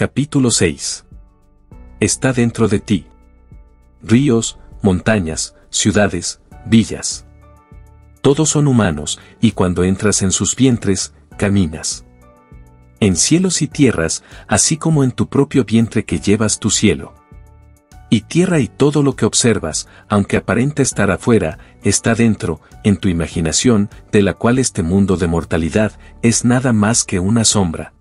Capítulo 6. Está dentro de ti. Ríos, montañas, ciudades, villas. Todos son humanos, y cuando entras en sus vientres, caminas. En cielos y tierras, así como en tu propio vientre que llevas tu cielo. Y tierra y todo lo que observas, aunque aparenta estar afuera, está dentro, en tu imaginación, de la cual este mundo de mortalidad es nada más que una sombra.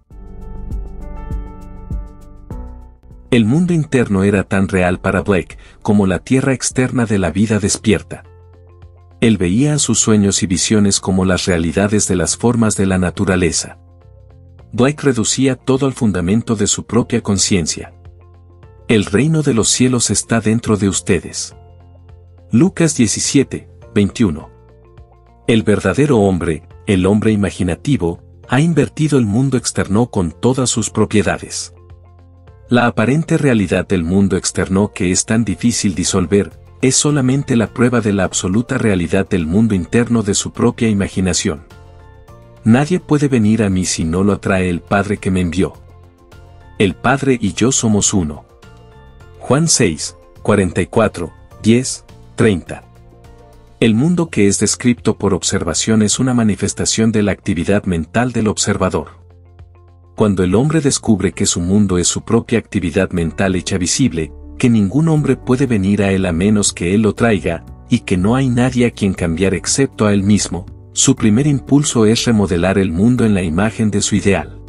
El mundo interno era tan real para Blake como la tierra externa de la vida despierta. Él veía sus sueños y visiones como las realidades de las formas de la naturaleza. Blake reducía todo al fundamento de su propia conciencia. El reino de los cielos está dentro de ustedes. Lucas 17, 21. El verdadero hombre, el hombre imaginativo, ha invertido el mundo externo con todas sus propiedades. La aparente realidad del mundo externo que es tan difícil disolver, es solamente la prueba de la absoluta realidad del mundo interno de su propia imaginación. Nadie puede venir a mí si no lo atrae el Padre que me envió. El Padre y yo somos uno. Juan 6, 44, 10, 30. El mundo que es descrito por observación es una manifestación de la actividad mental del observador. Cuando el hombre descubre que su mundo es su propia actividad mental hecha visible, que ningún hombre puede venir a él a menos que él lo traiga, y que no hay nadie a quien cambiar excepto a él mismo, su primer impulso es remodelar el mundo en la imagen de su ideal.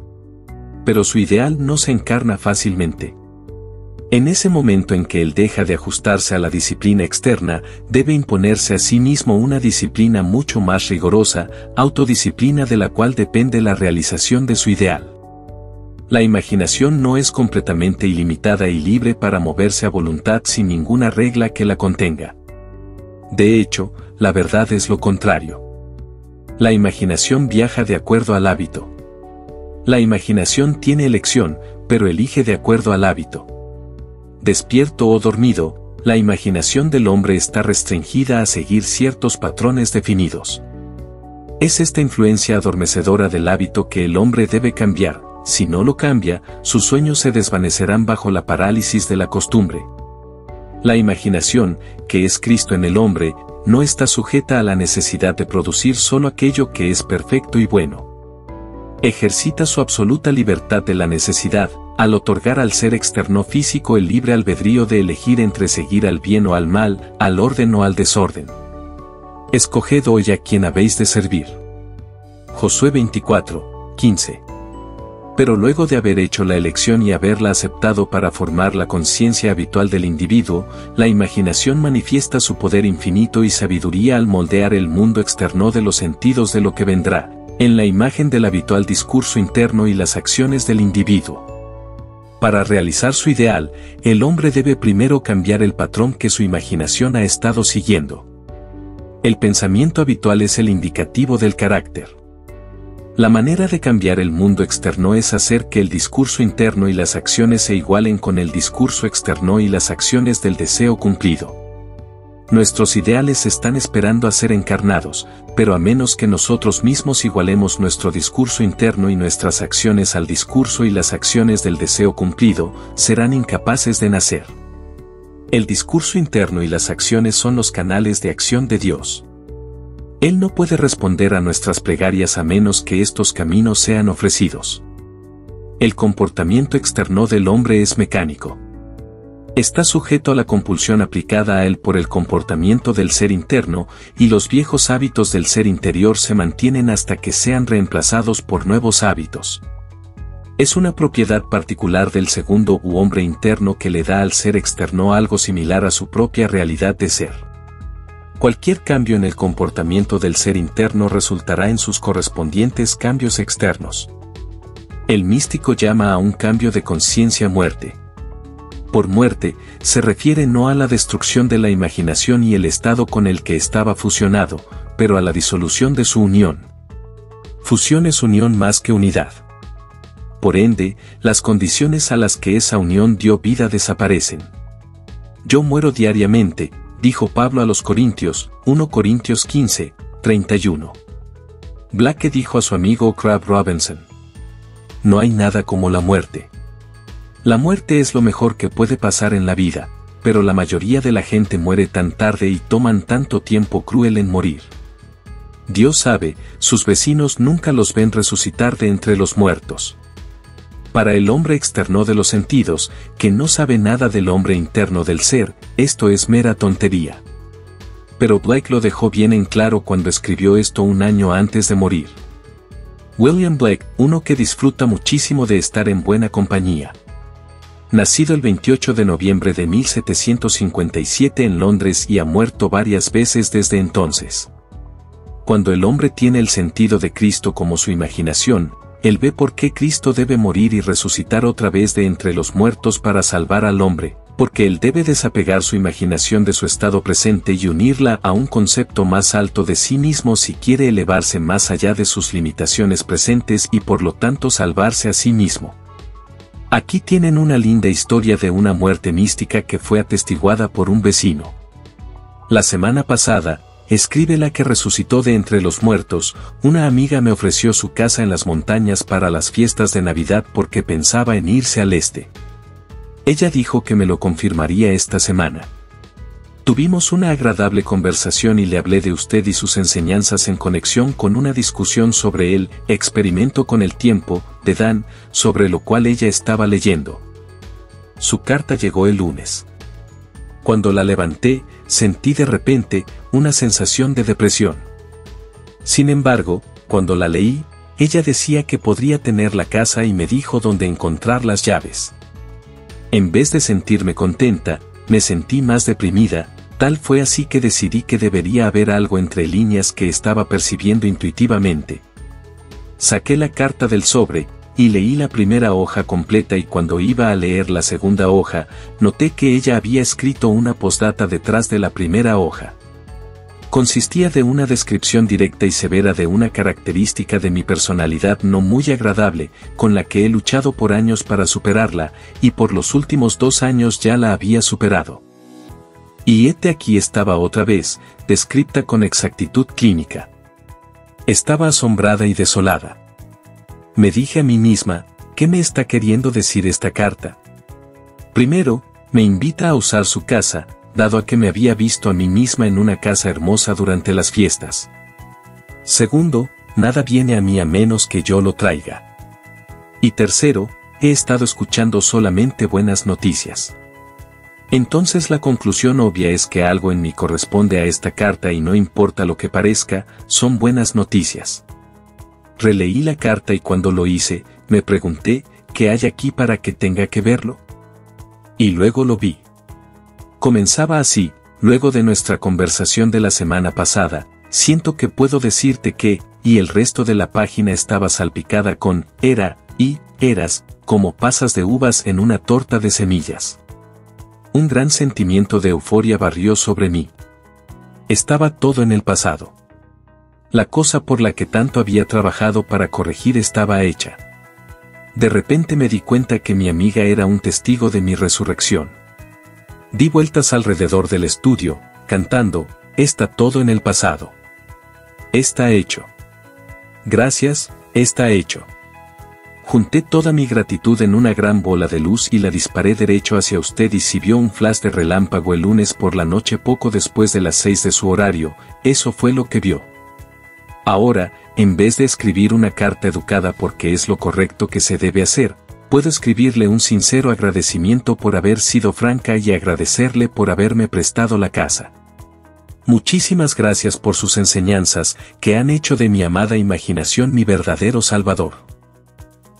Pero su ideal no se encarna fácilmente. En ese momento en que él deja de ajustarse a la disciplina externa, debe imponerse a sí mismo una disciplina mucho más rigurosa, autodisciplina de la cual depende la realización de su ideal. La imaginación no es completamente ilimitada y libre para moverse a voluntad sin ninguna regla que la contenga. De hecho, la verdad es lo contrario. La imaginación viaja de acuerdo al hábito. La imaginación tiene elección, pero elige de acuerdo al hábito. Despierto o dormido, la imaginación del hombre está restringida a seguir ciertos patrones definidos. Es esta influencia adormecedora del hábito que el hombre debe cambiar. Si no lo cambia, sus sueños se desvanecerán bajo la parálisis de la costumbre. La imaginación, que es Cristo en el hombre, no está sujeta a la necesidad de producir solo aquello que es perfecto y bueno. Ejercita su absoluta libertad de la necesidad, al otorgar al ser externo físico el libre albedrío de elegir entre seguir al bien o al mal, al orden o al desorden. Escoged hoy a quien habéis de servir. Josué 24, 15. Pero luego de haber hecho la elección y haberla aceptado para formar la conciencia habitual del individuo, la imaginación manifiesta su poder infinito y sabiduría al moldear el mundo externo de los sentidos de lo que vendrá, en la imagen del habitual discurso interno y las acciones del individuo. Para realizar su ideal, el hombre debe primero cambiar el patrón que su imaginación ha estado siguiendo. El pensamiento habitual es el indicativo del carácter. La manera de cambiar el mundo externo es hacer que el discurso interno y las acciones se igualen con el discurso externo y las acciones del deseo cumplido. Nuestros ideales están esperando a ser encarnados, pero a menos que nosotros mismos igualemos nuestro discurso interno y nuestras acciones al discurso y las acciones del deseo cumplido, serán incapaces de nacer. El discurso interno y las acciones son los canales de acción de Dios. Él no puede responder a nuestras plegarias a menos que estos caminos sean ofrecidos. El comportamiento externo del hombre es mecánico. Está sujeto a la compulsión aplicada a él por el comportamiento del ser interno, y los viejos hábitos del ser interior se mantienen hasta que sean reemplazados por nuevos hábitos. Es una propiedad particular del segundo u hombre interno que le da al ser externo algo similar a su propia realidad de ser. Cualquier cambio en el comportamiento del ser interno resultará en sus correspondientes cambios externos. El místico llama a un cambio de conciencia muerte. Por muerte, se refiere no a la destrucción de la imaginación y el estado con el que estaba fusionado, pero a la disolución de su unión. Fusión es unión más que unidad. Por ende, las condiciones a las que esa unión dio vida desaparecen. Yo muero diariamente, dijo Pablo a los Corintios, 1 Corintios 15, 31. Blake dijo a su amigo Craig Robinson: no hay nada como la muerte. La muerte es lo mejor que puede pasar en la vida, pero la mayoría de la gente muere tan tarde y toman tanto tiempo cruel en morir. Dios sabe, sus vecinos nunca los ven resucitar de entre los muertos. Para el hombre externo de los sentidos, que no sabe nada del hombre interno del ser, esto es mera tontería. Pero Blake lo dejó bien en claro cuando escribió esto un año antes de morir. William Blake, uno que disfruta muchísimo de estar en buena compañía. Nacido el 28 de noviembre de 1757 en Londres y ha muerto varias veces desde entonces. Cuando el hombre tiene el sentido de Cristo como su imaginación, él ve por qué Cristo debe morir y resucitar otra vez de entre los muertos para salvar al hombre, porque él debe desapegar su imaginación de su estado presente y unirla a un concepto más alto de sí mismo si quiere elevarse más allá de sus limitaciones presentes y por lo tanto salvarse a sí mismo. Aquí tienen una linda historia de una muerte mística que fue atestiguada por un vecino. La semana pasada, escribe la que resucitó de entre los muertos, una amiga me ofreció su casa en las montañas para las fiestas de Navidad porque pensaba en irse al este. Ella dijo que me lo confirmaría esta semana. Tuvimos una agradable conversación y le hablé de usted y sus enseñanzas en conexión con una discusión sobre el experimento con el tiempo, de Dan, sobre lo cual ella estaba leyendo. Su carta llegó el lunes. Cuando la levanté, sentí de repente una sensación de depresión. Sin embargo, cuando la leí, ella decía que podría tener la casa y me dijo dónde encontrar las llaves. En vez de sentirme contenta, me sentí más deprimida, tal fue así que decidí que debería haber algo entre líneas que estaba percibiendo intuitivamente. Saqué la carta del sobre, y leí la primera hoja completa y cuando iba a leer la segunda hoja, noté que ella había escrito una postdata detrás de la primera hoja. Consistía de una descripción directa y severa de una característica de mi personalidad no muy agradable, con la que he luchado por años para superarla, y por los últimos 2 años ya la había superado. Y hete aquí estaba otra vez, descripta con exactitud clínica. Estaba asombrada y desolada. Me dije a mí misma, ¿qué me está queriendo decir esta carta? Primero, me invita a usar su casa, dado a que me había visto a mí misma en una casa hermosa durante las fiestas. Segundo, nada viene a mí a menos que yo lo traiga. Y tercero, he estado escuchando solamente buenas noticias. Entonces la conclusión obvia es que algo en mí corresponde a esta carta y no importa lo que parezca, son buenas noticias. Releí la carta y cuando lo hice, me pregunté, ¿qué hay aquí para que tenga que verlo? Y luego lo vi. Comenzaba así, luego de nuestra conversación de la semana pasada, siento que puedo decirte que, y el resto de la página estaba salpicada con, era, y, eras, como pasas de uvas en una torta de semillas. Un gran sentimiento de euforia barrió sobre mí. Estaba todo en el pasado. La cosa por la que tanto había trabajado para corregir estaba hecha. De repente me di cuenta que mi amiga era un testigo de mi resurrección. Di vueltas alrededor del estudio, cantando, está todo en el pasado. Está hecho. Gracias, está hecho. Junté toda mi gratitud en una gran bola de luz y la disparé derecho hacia usted y si vio un flash de relámpago el lunes por la noche poco después de las 6 de su horario, eso fue lo que vio. Ahora, en vez de escribir una carta educada porque es lo correcto que se debe hacer, puedo escribirle un sincero agradecimiento por haber sido franca y agradecerle por haberme prestado la casa. Muchísimas gracias por sus enseñanzas, que han hecho de mi amada imaginación mi verdadero salvador.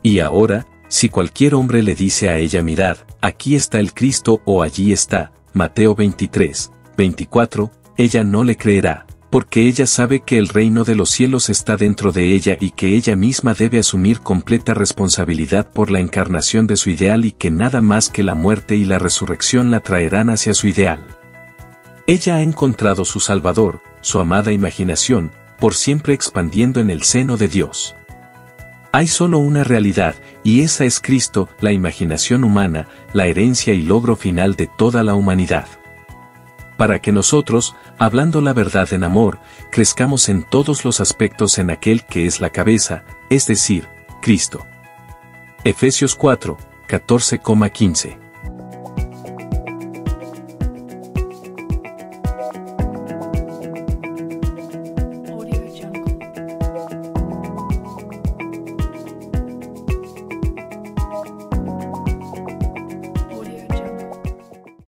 Y ahora, si cualquier hombre le dice a ella mirad, aquí está el Cristo o allí está, Mateo 23, 24, ella no le creerá, porque ella sabe que el reino de los cielos está dentro de ella y que ella misma debe asumir completa responsabilidad por la encarnación de su ideal y que nada más que la muerte y la resurrección la traerán hacia su ideal. Ella ha encontrado su Salvador, su amada imaginación, por siempre expandiendo en el seno de Dios. Hay solo una realidad, y esa es Cristo, la imaginación humana, la herencia y logro final de toda la humanidad. Para que nosotros, hablando la verdad en amor, crezcamos en todos los aspectos en aquel que es la cabeza, es decir, Cristo. Efesios 4, 14,15.